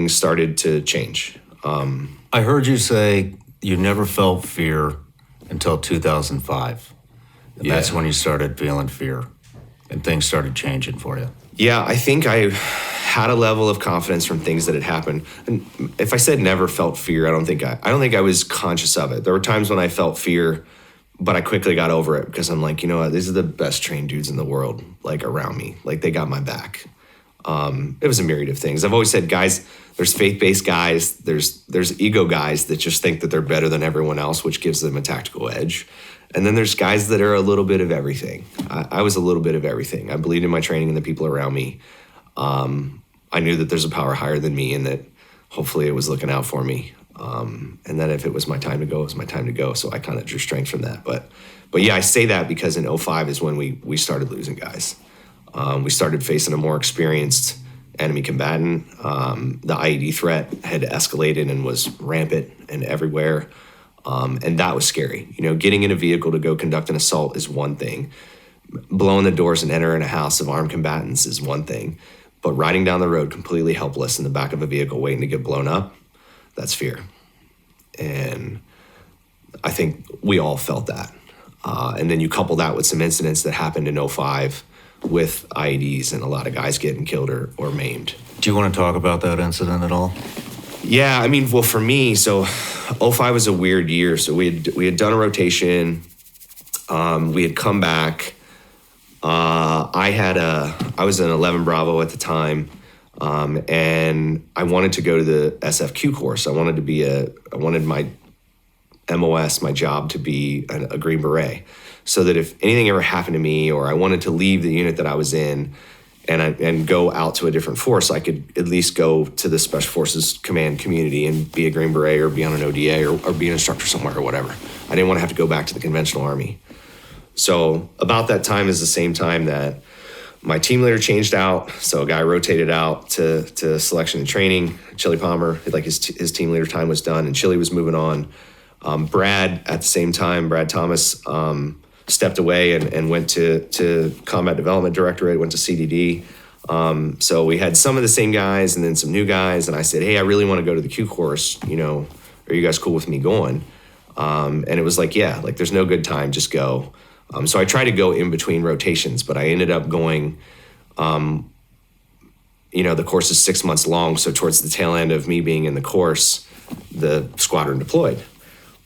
things started to change. I heard you say you never felt fear until 2005. And that's when you started feeling fear and things started changing for you. Yeah, I think I had a level of confidence from things that had happened. And if I said never felt fear, I don't think I was conscious of it. There were times when I felt fear, but I quickly got over it because I'm like, you know what, these are the best trained dudes in the world, like around me. Like they got my back. It was a myriad of things. I've always said, guys, there's faith-based guys, there's ego guys that just think that they're better than everyone else, which gives them a tactical edge. And then there's guys that are a little bit of everything. I was a little bit of everything. I believed in my training and the people around me. I knew that there's a power higher than me and that hopefully it was looking out for me. And that if it was my time to go, it was my time to go. So I kind of drew strength from that. But yeah, I say that because in 2005 is when we started losing guys. We started facing a more experienced enemy combatant. The IED threat had escalated and was rampant and everywhere. And that was scary. You know, getting in a vehicle to go conduct an assault is one thing. Blowing the doors and entering a house of armed combatants is one thing. But riding down the road completely helpless in the back of a vehicle waiting to get blown up, that's fear. And I think we all felt that. And then you couple that with some incidents that happened in 2005 with IEDs and a lot of guys getting killed or maimed. Do you want to talk about that incident at all? Yeah, I mean, well, for me, so 2005 was a weird year. So we had done a rotation. We had come back. I was an 11 Bravo at the time, and I wanted to go to the SFQ course. I wanted my MOS, my job, to be a Green Beret, so that if anything ever happened to me, or I wanted to leave the unit that I was in and go out to a different force, I could at least go to the Special Forces Command community and be a Green Beret or be on an ODA or be an instructor somewhere or whatever. I didn't want to have to go back to the conventional Army. So about that time is the same time that my team leader changed out. So a guy rotated out to selection and training. Chili Palmer, like his team leader time was done, and Chili was moving on. Brad, at the same time, Brad Thomas, stepped away and went to Combat Development Directorate, went to CDD. So we had some of the same guys and then some new guys. And I said, hey, I really want to go to the Q course. You know, are you guys cool with me going? And it was like, yeah, like there's no good time, just go. So I tried to go in between rotations, but I ended up going, the course is 6 months long. So towards the tail end of me being in the course, the squadron deployed.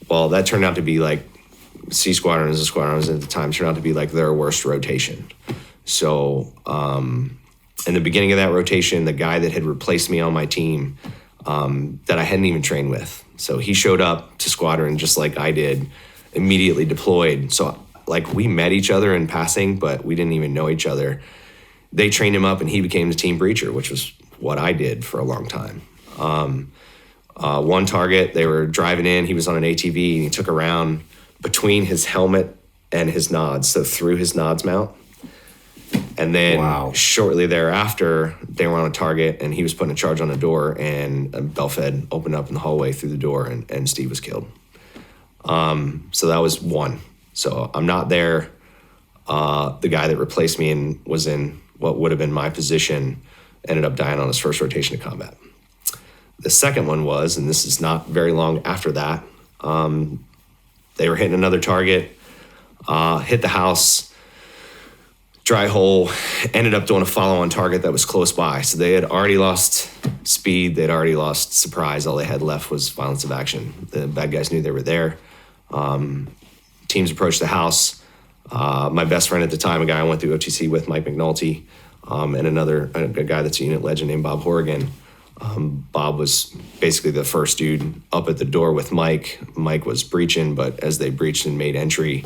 Well, that turned out to be like, C Squadron as a squadron I was in at the time, turned out to be like their worst rotation. So in the beginning of that rotation, the guy that had replaced me on my team that I hadn't even trained with, so he showed up to squadron just like I did, immediately deployed. So like we met each other in passing, but we didn't even know each other. They trained him up and he became the team breacher, which was what I did for a long time. One target, they were driving in, he was on an ATV and he took a round between his helmet and his nods, so through his nods mount. And then Shortly thereafter, they were on a target and he was putting a charge on the door, and a bell fed opened up in the hallway through the door, and Steve was killed. So that was one. So I'm not there. The guy that replaced me and was in what would have been my position ended up dying on his first rotation of combat. The second one was, and this is not very long after that, they were hitting another target, hit the house, dry hole, ended up doing a follow-on target that was close by. So they had already lost speed, they'd already lost surprise. All they had left was violence of action. The bad guys knew they were there. Teams approached the house. My best friend at the time, a guy I went through OTC with, Mike McNulty, and a guy that's a unit legend named Bob Horrigan. Bob was basically the first dude up at the door with Mike. Mike was breaching, but as they breached and made entry,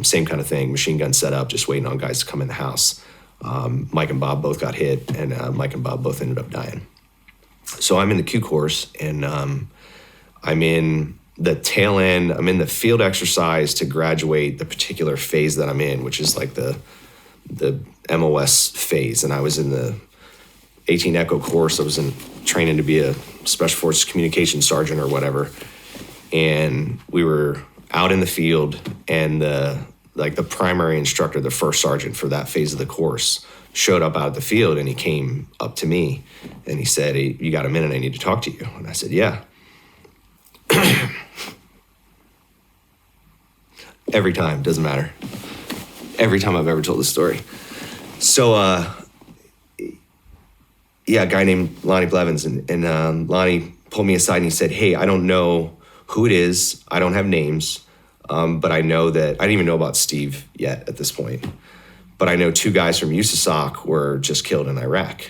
same kind of thing, machine gun set up, just waiting on guys to come in the house. Mike and Bob both got hit, and Mike and Bob both ended up dying. So I'm in the Q course, and I'm in the tail end. I'm in the field exercise to graduate the particular phase that I'm in, which is like the MOS phase. And I was in the 18 Echo course. I was in training to be a Special Forces communications sergeant or whatever. And we were out in the field, and the primary instructor, the first sergeant for that phase of the course, showed up out of the field, and he came up to me and he said, "Hey, you got a minute? I need to talk to you." And I said, "Yeah." Every time, doesn't matter. Every time I've ever told this story. So, a guy named Lonnie Blevins, and Lonnie pulled me aside and he said, "Hey, I don't know who it is. I don't have names, but I know that," I didn't even know about Steve yet at this point, but I know 2 guys from USASOC were just killed in Iraq.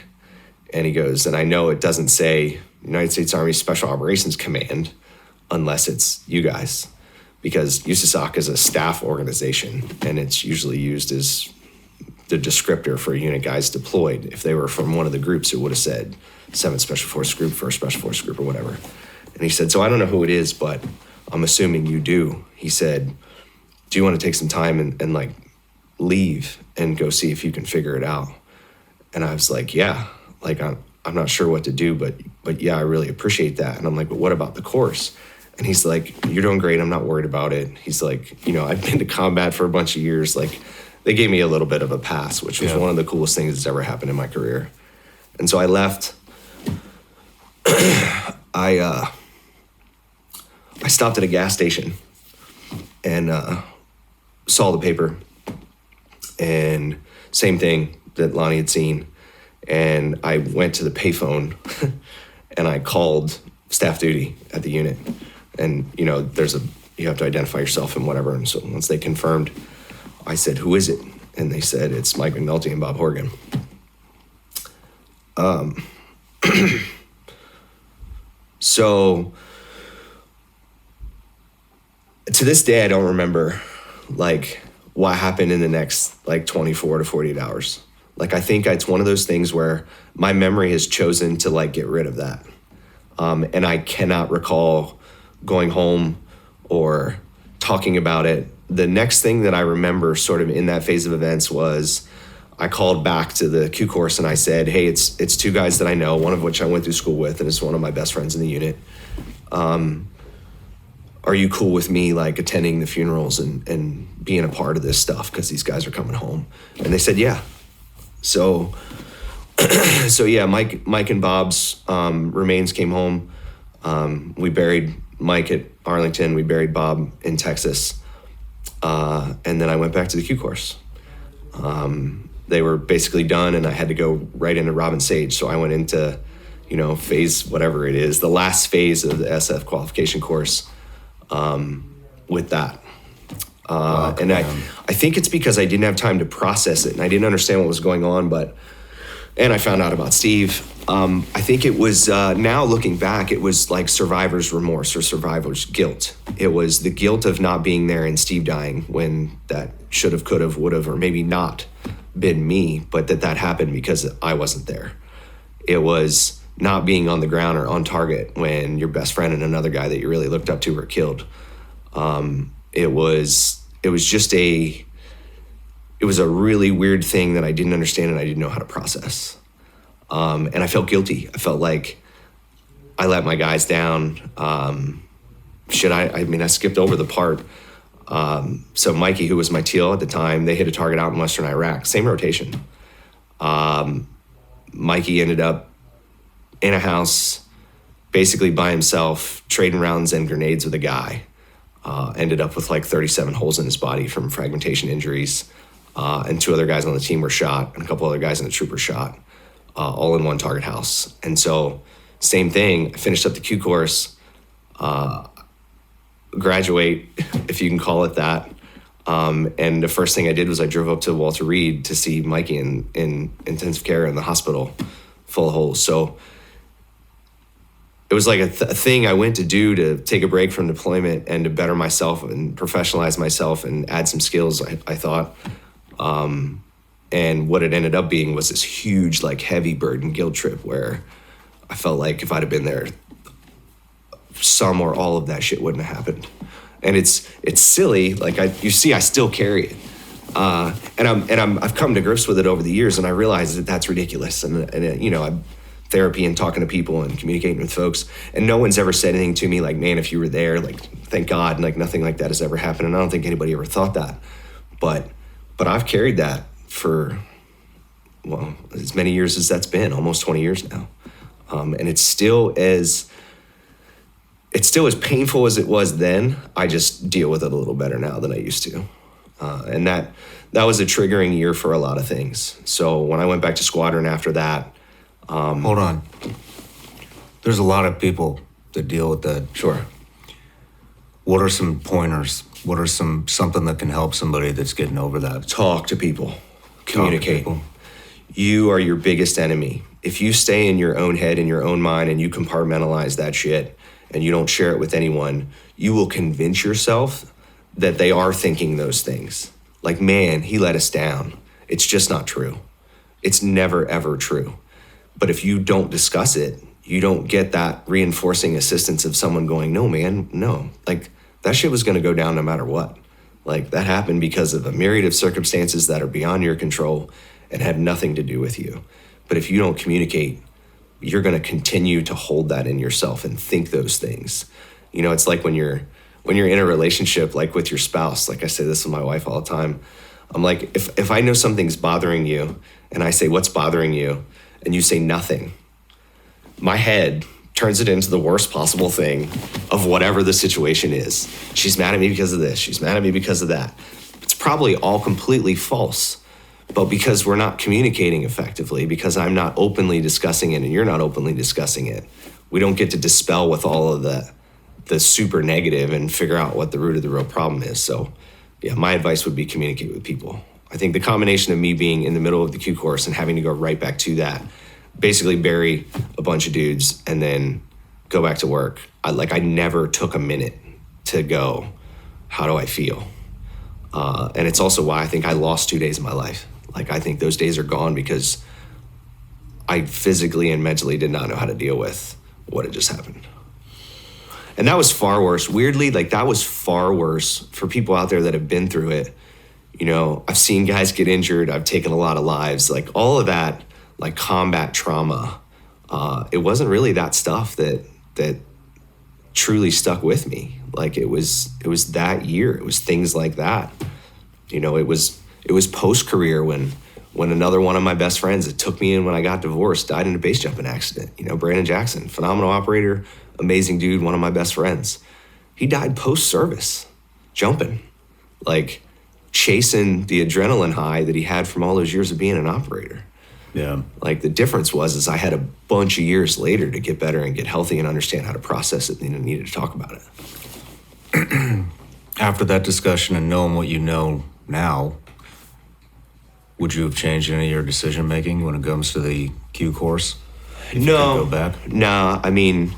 And he goes, "And I know it doesn't say United States Army Special Operations Command unless it's you guys, because USASOC is a staff organization and it's usually used as the descriptor for unit guys deployed. If they were from one of the groups, it would have said 7th Special Forces Group, 1st Special Forces Group, or whatever." And he said, "So I don't know who it is, but I'm assuming you do." He said, "Do you want to take some time and like leave and go see if you can figure it out?" And I was like, "Yeah, like I'm not sure what to do, but yeah, I really appreciate that." And I'm like, "But what about the course?" And he's like, "You're doing great. I'm not worried about it." He's like, "I've been to combat for a bunch of years. Like, they gave me a little bit of a pass, which was one of the coolest things that's ever happened in my career." And so I left. I stopped at a gas station and saw the paper, and same thing that Lonnie had seen. And I went to the payphone and I called staff duty at the unit. And, you have to identify yourself and whatever. And so once they confirmed, I said, "Who is it?" And they said, "It's Mike McNulty and Bob Horgan." So to this day, I don't remember like what happened in the next like 24 to 48 hours. Like, I think it's one of those things where my memory has chosen to like get rid of that. And I cannot recall going home or talking about it. The next thing that I remember sort of in that phase of events was I called back to the Q course and I said, "Hey, it's 2 guys that I know, one of which I went through school with and is one of my best friends in the unit. Are you cool with me like attending the funerals and being a part of this stuff? Because these guys are coming home." And they said, "Yeah." So yeah, Mike and Bob's remains came home. We buried Mike at Arlington. We buried Bob in Texas. And then I went back to the Q course. They were basically done and I had to go right into Robin Sage. So I went into, phase, whatever it is, the last phase of the SF qualification course with that. And I think it's because I didn't have time to process it and I didn't understand what was going on, and I found out about Steve. I think it was, now looking back, it was like survivor's remorse or survivor's guilt. It was the guilt of not being there and Steve dying when that should have, could have, would have, or maybe not been me, but that happened because I wasn't there. It was not being on the ground or on target when your best friend and another guy that you really looked up to were killed. It was a really weird thing that I didn't understand and I didn't know how to process. And I felt guilty. I felt like I let my guys down. I skipped over the part. So Mikey, who was my TL at the time, they hit a target out in Western Iraq, same rotation. Mikey ended up in a house, basically by himself, trading rounds and grenades with a guy. Ended up with like 37 holes in his body from fragmentation injuries. And 2 other guys on the team were shot, and a couple other guys in the troop were shot, all in one target house. And so, same thing, I finished up the Q course, graduate, if you can call it that. And the first thing I did was I drove up to Walter Reed to see Mikey in intensive care in the hospital, full of holes. So it was like a thing I went to do to take a break from deployment and to better myself and professionalize myself and add some skills, I thought. And what it ended up being was this huge, like, heavy burden guilt trip where I felt like if I'd have been there, some or all of that shit wouldn't have happened. And it's silly. Like, I still carry it. I've come to grips with it over the years, and I realize that that's ridiculous. I'm therapy and talking to people and communicating with folks, and no one's ever said anything to me like, "Man, if you were there, like, thank God," and like nothing like that has ever happened. And I don't think anybody ever thought that, but I've carried that for well, as many years as that's been, almost 20 years now. And it's still as painful as it was then. I just deal with it a little better now than I used to. And that was a triggering year for a lot of things. So when I went back to Squadron after that. Hold on. There's a lot of people that deal with that. Sure. What are some pointers? What are something that can help somebody that's getting over that? Talk to people. Communicate. Talk to people. You are your biggest enemy. If you stay in your own head, in your own mind, and you compartmentalize that shit and you don't share it with anyone, you will convince yourself that they are thinking those things. Like, man, he let us down. It's just not true. It's never, ever true. But if you don't discuss it, you don't get that reinforcing assistance of someone going, no, man, no. Like, that shit was going to go down no matter what. Like, that happened because of a myriad of circumstances that are beyond your control and had nothing to do with you. But if you don't communicate, you're going to continue to hold that in yourself and think those things. You know, it's like when you're in a relationship, like with your spouse. Like I say this with my wife all the time. I'm like, if I know something's bothering you and I say, what's bothering you? And you say nothing, my head turns it into the worst possible thing of whatever the situation is. She's mad at me because of this. She's mad at me because of that. It's probably all completely false. But because we're not communicating effectively, because I'm not openly discussing it and you're not openly discussing it, we don't get to dispel with all of the super negative and figure out what the root of the real problem is. So yeah, my advice would be communicate with people. I think the combination of me being in the middle of the Q course and having to go right back to that, basically bury a bunch of dudes and then go back to work. I never took a minute to go, how do I feel? And it's also why I think I lost 2 days of my life. Like, I think those days are gone because I physically and mentally did not know how to deal with what had just happened. And that was far worse. Weirdly, like, that was far worse for people out there that have been through it. You know, I've seen guys get injured. I've taken a lot of lives. Like, all of that, like, combat trauma, it wasn't really that stuff that truly stuck with me. Like, it was that year. It was things like that. You know, it was post-career when another one of my best friends that took me in when I got divorced died in a base jumping accident. You know, Brandon Jackson, phenomenal operator, amazing dude, one of my best friends. He died post-service, jumping, like chasing the adrenaline high that he had from all those years of being an operator. Yeah. Like, the difference was I had a bunch of years later to get better and get healthy and understand how to process it and needed to talk about it. After that discussion and knowing what you know now, would you have changed any of your decision making when it comes to the Q course? No. Go back? Nah, I mean,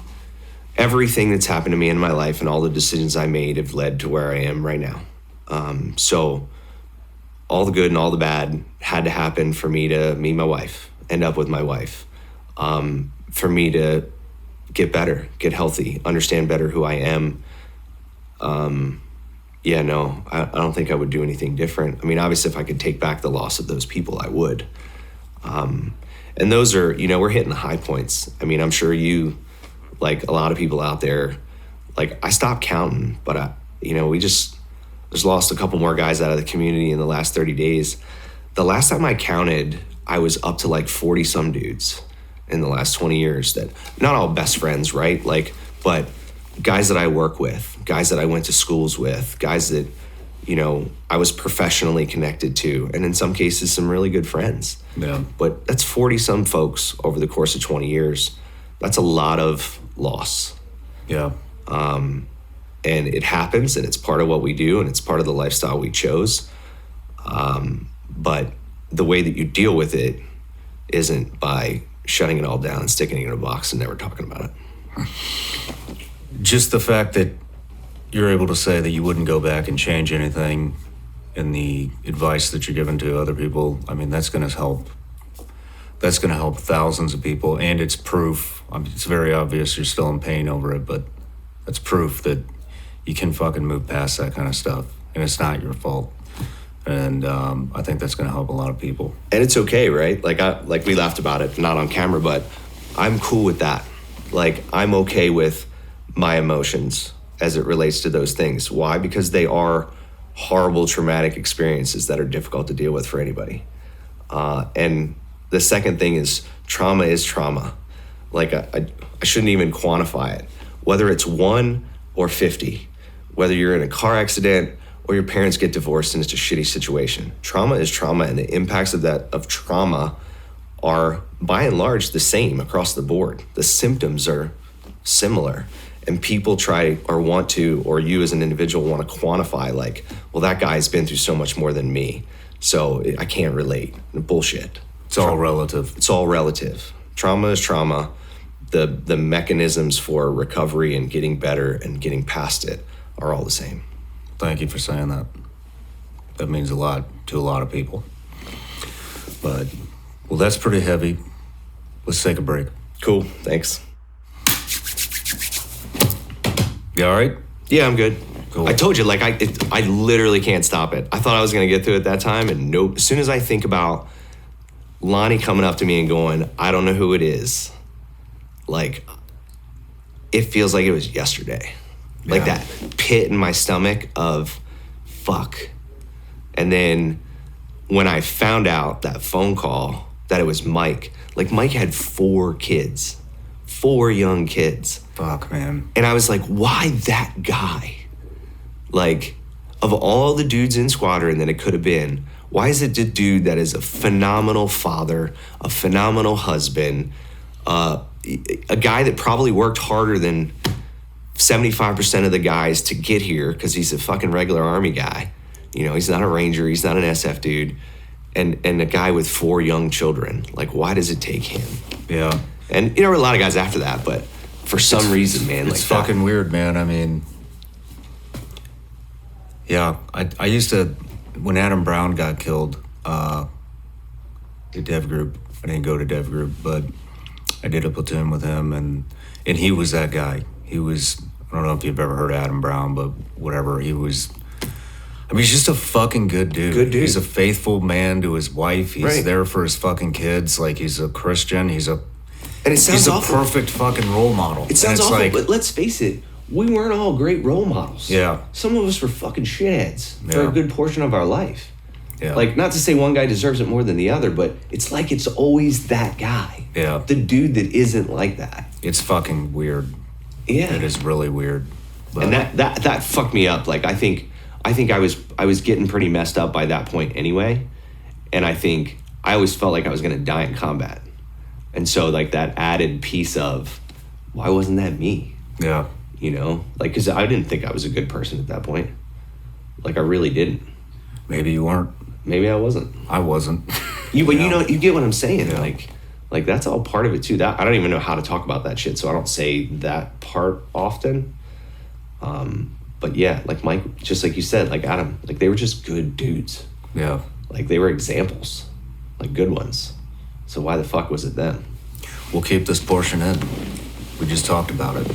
everything that's happened to me in my life and all the decisions I made have led to where I am right now. So all the good and all the bad had to happen for me to meet my wife, end up with my wife, for me to get better, get healthy, understand better who I am. Yeah, no, I don't think I would do anything different. I mean, obviously, if I could take back the loss of those people, I would. And those are, you know, we're hitting the high points. I mean, I'm sure you, like a lot of people out there, like, I stopped counting, but we just lost a couple more guys out of the community in the last 30 days. The last time I counted, I was up to like 40 some dudes in the last 20 years that, not all best friends, right? Like, but guys that I work with, guys that I went to schools with, guys that, you know, I was professionally connected to, and in some cases, some really good friends. Yeah. But that's 40 some folks over the course of 20 years. That's a lot of loss. Yeah. And it happens, and it's part of what we do, and it's part of the lifestyle we chose. But the way that you deal with it isn't by shutting it all down and sticking it in a box and never talking about it. Just the fact that you're able to say that you wouldn't go back and change anything in the advice that you're giving to other people, I mean, that's going to help. That's going to help thousands of people, and it's proof. I mean, it's very obvious you're still in pain over it, but that's proof that you can fucking move past that kind of stuff, and it's not your fault. And I think that's going to help a lot of people. And it's okay, right? Like we laughed about it, not on camera, but I'm cool with that. Like, I'm okay with my emotions as it relates to those things. Why? Because they are horrible, traumatic experiences that are difficult to deal with for anybody. And The second thing is trauma. Like I shouldn't even quantify it. Whether it's 1 or 50, whether you're in a car accident or your parents get divorced and it's a shitty situation. Trauma is trauma, and the impacts of trauma are by and large the same across the board. The symptoms are similar, and people try or want to, or you as an individual want to quantify like, well, that guy's been through so much more than me, so I can't relate. Bullshit. It's all relative. It's all relative. Trauma is trauma. The mechanisms for recovery and getting better and getting past it are all the same. Thank you for saying that. That means a lot to a lot of people. But, well, that's pretty heavy. Let's take a break. Cool, thanks. You all right? Yeah, I'm good. Cool. I told you, like, I literally can't stop it. I thought I was going to get through it that time, and nope. As soon as I think about Lonnie coming up to me and going, I don't know who it is, like, it feels like it was yesterday. Like that pit in my stomach of fuck. And then when I found out that phone call that it was Mike, like Mike had 4 kids, 4 young kids. Fuck, man. And I was like, why that guy? Like, of all the dudes in Squadron that it could have been, why is it the dude that is a phenomenal father, a phenomenal husband, a guy that probably worked harder than 75% of the guys to get here because he's a fucking regular Army guy. You know, he's not a Ranger, he's not an SF dude, and a guy with 4 young children. Like, why does it take him? Yeah. And, you know, a lot of guys after that, but for some reason, man, it's like fucking weird, man. I mean, yeah, I used to, when Adam Brown got killed, the dev group, I didn't go to dev group, but I did a platoon with him, and he was that guy. He was, I don't know if you've ever heard of Adam Brown, but whatever, he was, I mean, he's just a fucking good dude. Good dude. He's a faithful man to his wife. He's there for his fucking kids. Like, he's a Christian. And it sounds he's awful. A perfect fucking role model. It sounds awful, but let's face it, we weren't all great role models. Yeah. Some of us were fucking shitheads for a good portion of our life. Yeah. Like, not to say one guy deserves it more than the other, but it's like it's always that guy. Yeah. The dude that isn't like that. It's fucking weird. Yeah. It is really weird. But. And that fucked me up. Like, I think I was getting pretty messed up by that point anyway. And I think I always felt like I was going to die in combat. And so, like, that added piece of, why wasn't that me? Yeah. You know? Like, because I didn't think I was a good person at that point. Like, I really didn't. Maybe you weren't. Maybe I wasn't. I wasn't. But you know, you get what I'm saying. Yeah. Like that's all part of it too. That I don't even know how to talk about that shit, so I don't say that part often. But yeah, like Mike, just like you said, like Adam, like they were just good dudes. Yeah. Like they were examples, like good ones. So why the fuck was it them? We'll keep this portion in. We just talked about it.